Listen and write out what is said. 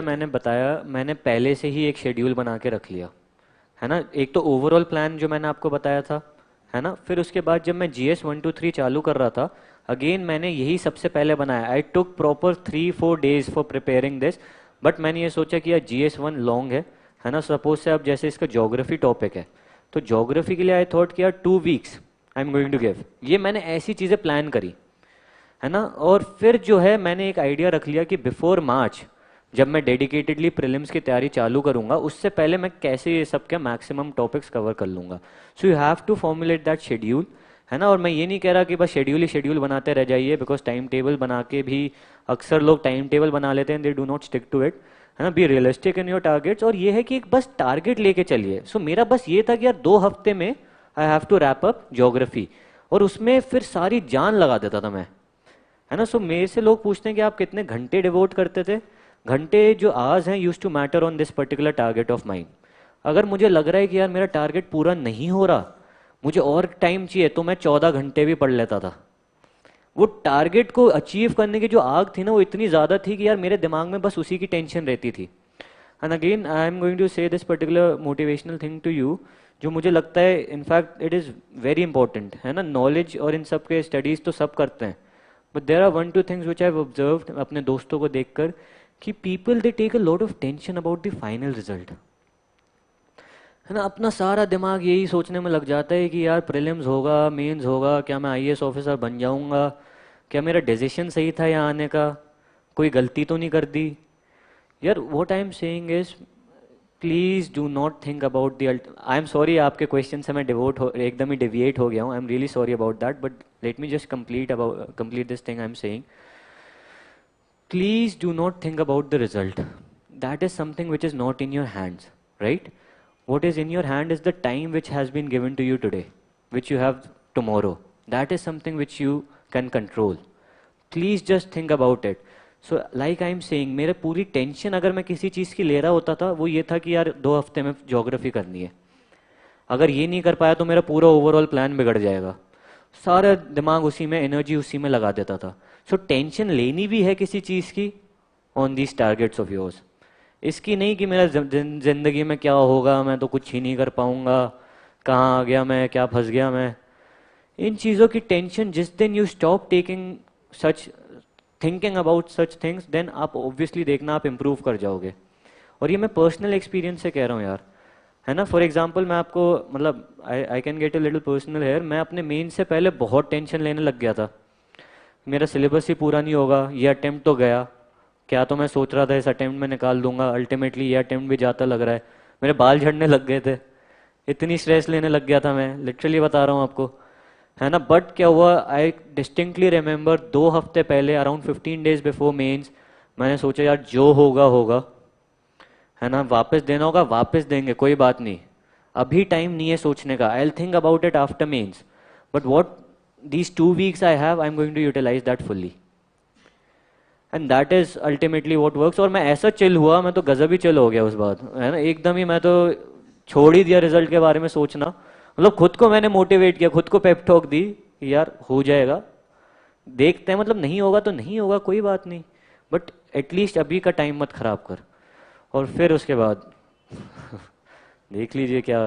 मैंने बताया, मैंने पहले से ही एक शेड्यूल बना के रख लिया है ना। एक तो ओवरऑल प्लान जो मैंने आपको बताया था, है ना। फिर उसके बाद जब मैं GS 1 2 3 चालू कर रहा था, अगेन मैंने यही सबसे पहले बनाया। I took proper 3 4 days for preparing this. But मैंने ये सोचा कि यार GS 1 लॉन्ग है ना। सपोज से अब जैसे इसका जोग्राफी टॉपिक है, तो जोग्राफी के लिए आई थॉट कि यार 2 weeks I am going to give. ये मैंने ऐसी चीज़ें प्लान करी, है ना। और फिर जो है मैंने एक आइडिया रख लिया कि बिफोर मार्च जब मैं डेडिकेटेडली प्रीलिम्स की तैयारी चालू करूंगा, उससे पहले मैं कैसे ये सब के मैक्सिमम टॉपिक्स कवर कर लूंगा। So you have to formulate that schedule, है ना। और मैं ये नहीं कह रहा कि बस शेड्यूल ही शेड्यूल बनाते रह जाइए, बिकॉज टाइम टेबल बना के भी अक्सर लोग टाइम टेबल बना लेते हैं, they do not stick to it, है ना। Be realistic in your targets. और ये है कि एक बस टारगेट लेके चलिए। सो मेरा बस ये था कि यार 2 हफ्ते में I have to wrap up geography, और उसमें फिर सारी जान लगा देता था मैं, है ना। सो मेरे से लोग पूछते हैं कि आप कितने घंटे डिवोट करते थे। घंटे जो आवर्स हैं use to matter on this particular target of mind. अगर मुझे लग रहा है कि यार मेरा टारगेट पूरा नहीं हो रहा, मुझे और टाइम चाहिए, तो मैं 14 घंटे भी पढ़ लेता था। वो टारगेट को अचीव करने की जो आग थी ना, वो इतनी ज़्यादा थी कि यार मेरे दिमाग में बस उसी की टेंशन रहती थी। And again I am going to say this particular motivational thing to you, जो मुझे लगता है in fact it is very important, है ना। नॉलेज और इन सब के स्टडीज़ तो सब करते हैं, but there are 1 2 things which I have observed अपने दोस्तों को देखकर, कि people they take a lot of tension about the final result, है ना। अपना सारा दिमाग यही सोचने में लग जाता है कि यार प्रीलिम्स होगा, मेंस होगा, क्या मैं IAS ऑफिसर बन जाऊंगा, क्या मेरा डिसीजन सही था यहाँ आने का, कोई गलती तो नहीं कर दी। यार what I am saying is, please do not think about the, I am sorry आपके क्वेश्चन से मैं डिवोट हो एकदम ही डिविएट हो गया हूँ, I am really sorry about that, but let me just complete this thing I am saying. Please do not think about the result. That is something which is not in your hands, right? What is in your hand is the time which has been given to you today, which you have tomorrow. That is something which you can control. Please just think about it. So, like I am saying, मेरे पूरी tension अगर मैं किसी चीज़ की ले रहा होता था, वो ये था कि यार 2 हफ्ते में ज्योग्राफी करनी है। अगर ये नहीं कर पाया तो मेरा पूरा ओवरऑल प्लान बिगड़ जाएगा। सारा दिमाग उसी में, एनर्जी उसी में लगा देता था। सो टेंशन लेनी भी है किसी चीज़ की on these targets of yours, इसकी नहीं कि मेरा जिंदगी में क्या होगा, मैं तो कुछ ही नहीं कर पाऊंगा, कहाँ आ गया मैं, क्या फंस गया मैं। इन चीज़ों की टेंशन जिस दिन you stop taking such, thinking about such things, then आप ऑब्वियसली देखना आप इम्प्रूव कर जाओगे। और ये मैं पर्सनल एक्सपीरियंस से कह रहा हूँ यार, है ना। फॉर एग्जाम्पल मैं आपको, मतलब I can get a little personal here. मैं अपने मेन से पहले बहुत टेंशन लेने लग गया था, मेरा सिलेबस ही पूरा नहीं होगा, ये अटेम्प्ट तो गया, क्या तो मैं सोच रहा था इस अटेम्प्ट में निकाल दूंगा, अल्टीमेटली ये अटेम्प्ट भी जाता लग रहा है। मेरे बाल झड़ने लग गए थे, इतनी स्ट्रेस लेने लग गया था मैं, लिटरली बता रहा हूँ आपको, है ना। बट क्या हुआ, आई डिस्टिंक्टली रिमेंबर 2 हफ्ते पहले, अराउंड 15 डेज बिफोर मेंस, मैंने सोचा यार जो होगा होगा, है ना। वापस देना होगा वापस देंगे, कोई बात नहीं, अभी टाइम नहीं है सोचने का, I will think about it after mains. But what these 2 weeks I have, I'm going to utilize that fully, and that is ultimately what works। और मैं ऐसा चिल हुआ, मैं तो गजब ही चिल हो गया उस बात, है ना। एकदम ही मैं तो छोड़ ही दिया रिजल्ट के बारे में सोचना। मतलब खुद को मैंने मोटिवेट किया, खुद को पेप टॉक दी कि यार हो जाएगा, देखते हैं, मतलब नहीं होगा तो नहीं होगा, कोई बात नहीं, बट एटलीस्ट अभी का टाइम मत खराब कर। और फिर उसके बाद देख लीजिए क्या